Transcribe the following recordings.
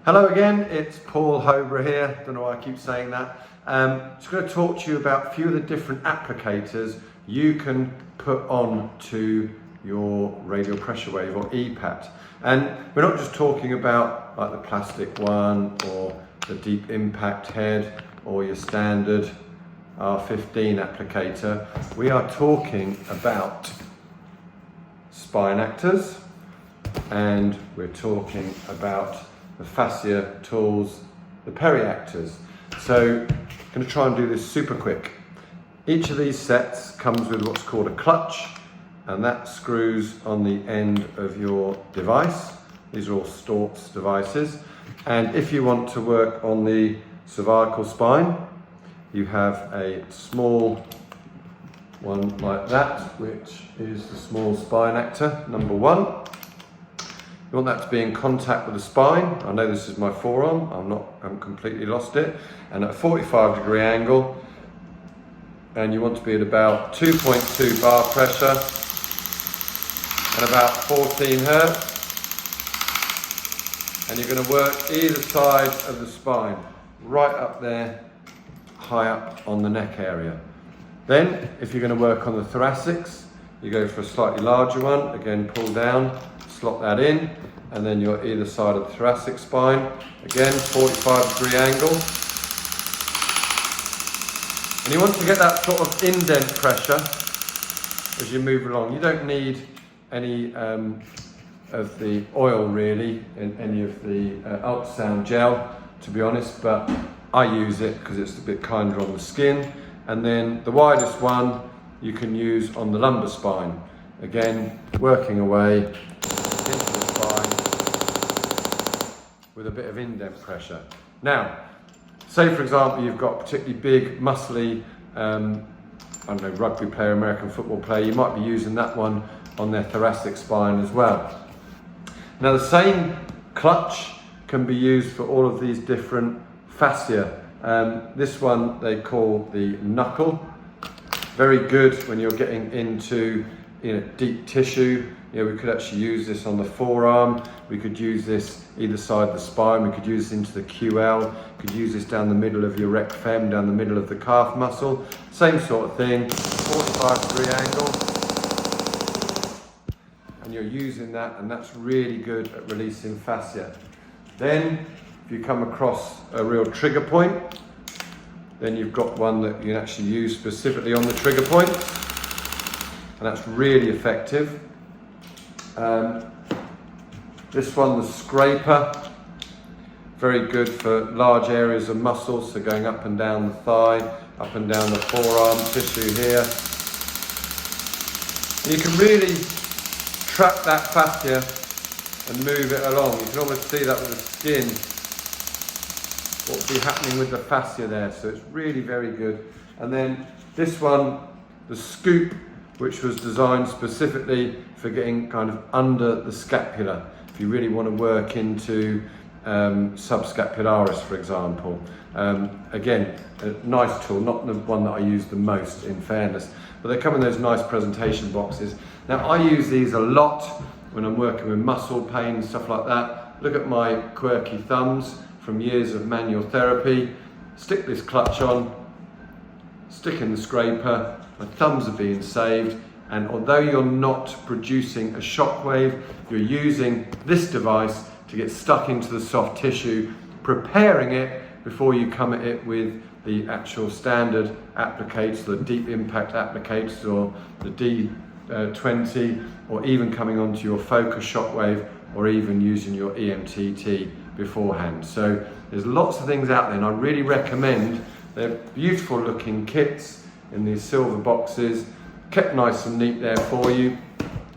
Hello again, it's Paul Hobra here. Don't know why I keep saying that. Just going to talk to you about a few of the different applicators you can put on to your radial pressure wave, or EPAT. And we're not just talking about like the plastic one or the deep impact head or your standard R15 applicator. We are talking about spine actors, and we're talking about the fascia tools, the peri actors. So I'm going to try and do this super quick. Each of these sets comes with what's called a clutch, and that screws on the end of your device. These are all Storz devices. And if you want to work on the cervical spine, you have a small one like that, which is the small spine actor, number one. You want that to be in contact with the spine. I know this is my forearm, I haven't completely lost it. And at a 45-degree angle, and you want to be at about 2.2 bar pressure and about 14 hertz. And you're going to work either side of the spine, right up there, high up on the neck area. Then, if you're going to work on the thoracics, you go for a slightly larger one. Again, pull down, slot that in, and then you're either side of the thoracic spine. Again, 45-degree angle. And you want to get that sort of indent pressure as you move along. You don't need any of the oil really, in any of the ultrasound gel, to be honest, but I use it because it's a bit kinder on the skin. And then the widest one you can use on the lumbar spine. Again, working away into the spine with a bit of indent pressure. Now, say for example you've got a particularly big, muscly, I don't know, rugby player, American football player, you might be using that one on their thoracic spine as well. Now the same clutch can be used for all of these different fascia. This one they call the knuckle. Very good when you're getting into deep tissue. We could actually use this on the forearm. We could use this either side of the spine. We could use this into the QL. We could use this down the middle of your rec fem, down the middle of the calf muscle. Same sort of thing, 45-degree angle. And you're using that, and that's really good at releasing fascia. Then, if you come across a real trigger point, then you've got one that you can actually use specifically on the trigger point, and that's really effective. This one, the scraper, very good for large areas of muscle, so going up and down the thigh, up and down the forearm tissue here. And you can really trap that fascia and move it along. You can almost see that with the skin, what will be happening with the fascia there, so it's really very good. And then this one, the scoop, which was designed specifically for getting kind of under the scapula, if you really want to work into subscapularis, for example. Again, a nice tool, not the one that I use the most, in fairness, but they come in those nice presentation boxes. Now I use these a lot when I'm working with muscle pain and stuff like that. Look at my quirky thumbs from years of manual therapy. Stick this clutch on, stick in the scraper, my thumbs are being saved, and although you're not producing a shockwave, you're using this device to get stuck into the soft tissue, preparing it before you come at it with the actual standard applicators, the deep impact applicators, or the D20, or even coming onto your focus shockwave, or even using your EMTT beforehand. So there's lots of things out there, and I really recommend. They're beautiful looking kits in these silver boxes, kept nice and neat there for you.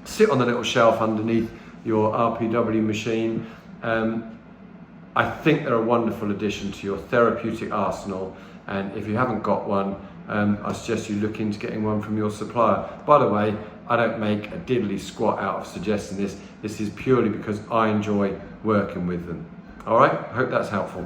Sit on the little shelf underneath your RPW machine. I think they're a wonderful addition to your therapeutic arsenal, and if you haven't got one, I suggest you look into getting one from your supplier. By the way, I don't make a diddly squat out of suggesting this. This is purely because I enjoy working with them. All right, I hope that's helpful.